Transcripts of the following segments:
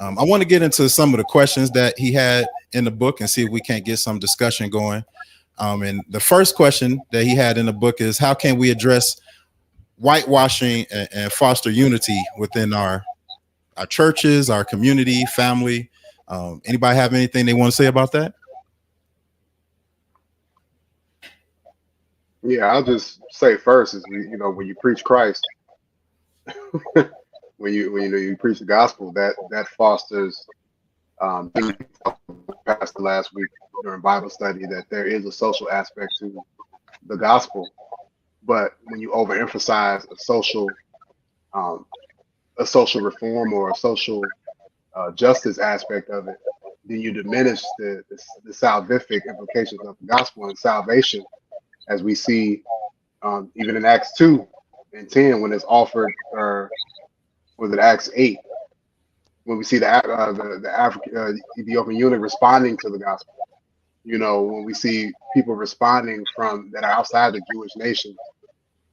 I want to get into some of the questions that he had in the book and see if we can't get some discussion going. And the first question that he had in the book is, how can we address whitewashing and foster unity within our churches, our community, family? Anybody have anything they want to say about that? Yeah, I'll just say first is when you preach Christ, when you preach the gospel, that fosters past the last week during Bible study, that there is a social aspect to the gospel. But when you overemphasize um, a social reform or a social justice aspect of it, then you diminish the salvific implications of the gospel and salvation, as we see even in Acts 2 and 10 when it's offered, or was it Acts 8, when we see the African Ethiopian eunuch responding to the gospel. When we see people responding from that are outside the Jewish nation,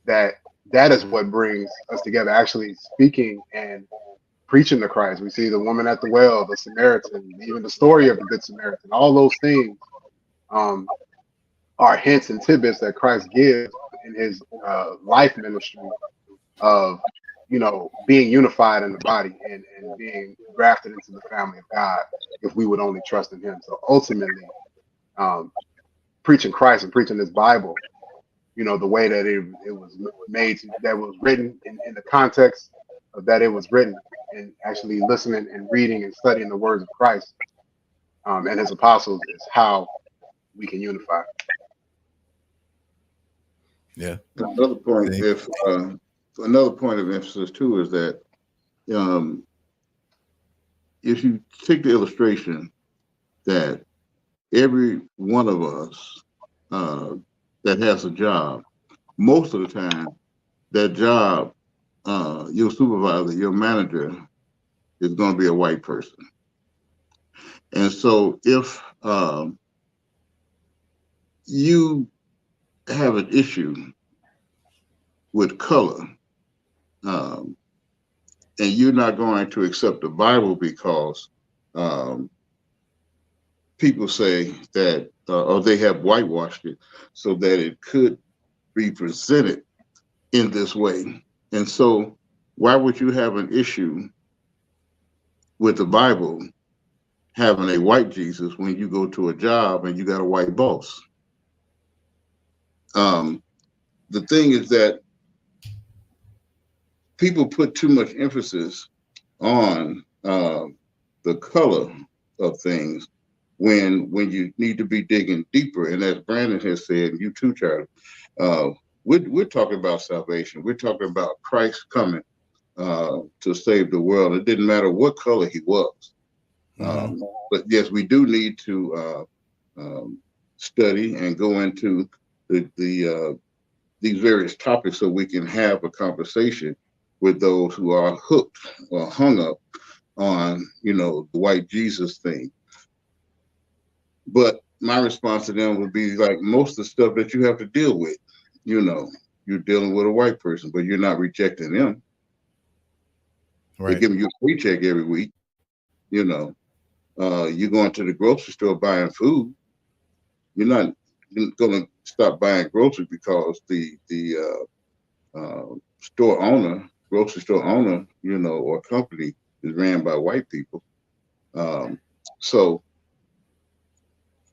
that is what brings us together, actually speaking and preaching to Christ. We see the woman at the well, the Samaritan, even the story of the Good Samaritan. All those things are hints and tidbits that Christ gives in his life ministry of being unified in the body and being grafted into the family of God, if we would only trust in him. So ultimately, preaching Christ and preaching this Bible, the way that it was made, that was written in the context of that it was written, and actually listening and reading and studying the words of Christ and his apostles, is how we can unify. Yeah. Another point, another point of emphasis too, is that if you take the illustration that every one of us that has a job, most of the time, that job, your supervisor, your manager, is going to be a white person. And so if you have an issue with color, and you're not going to accept the Bible because people say that, or they have whitewashed it so that it could be presented in this way. And so why would you have an issue with the Bible having a white Jesus when you go to a job and you got a white boss? The thing is that people put too much emphasis on the color of things when you need to be digging deeper. And as Brandon has said, you too, Charlie, we're talking about salvation. We're talking about Christ coming to save the world. It didn't matter what color he was. But yes, we do need to study and go into these various topics so we can have a conversation with those who are hooked or hung up on, the white Jesus thing. But my response to them would be like most of the stuff that you have to deal with, you're dealing with a white person, but you're not rejecting them. Right. They're giving you a paycheck every week. You're going to the grocery store buying food. You're not going to stop buying groceries because the grocery store owner, or company is ran by white people. So,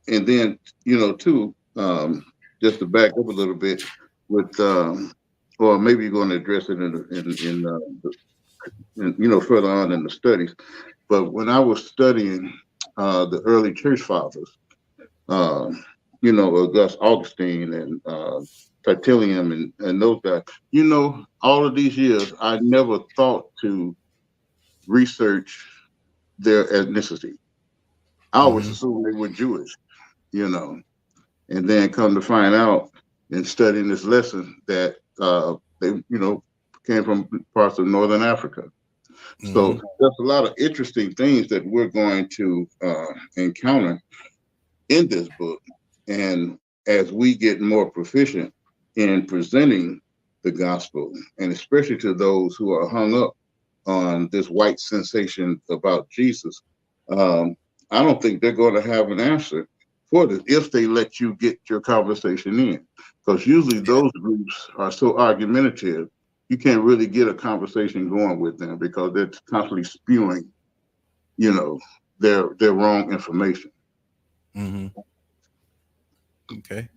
and then, too, just to back up a little bit with, or maybe you're going to address it in further on in the studies. But when I was studying the early church fathers, August Augustine and Tertullian and those guys, all of these years, I never thought to research their ethnicity. I always assumed they were Jewish, and then come to find out in studying this lesson that they, came from parts of Northern Africa. So there's a lot of interesting things that we're going to encounter in this book. And as we get more proficient in presenting the gospel, and especially to those who are hung up on this white sensation about Jesus, I don't think they're going to have an answer for this if they let you get your conversation in. Because usually those groups are so argumentative, you can't really get a conversation going with them because they're constantly spewing, their wrong information. Mm-hmm. Okay.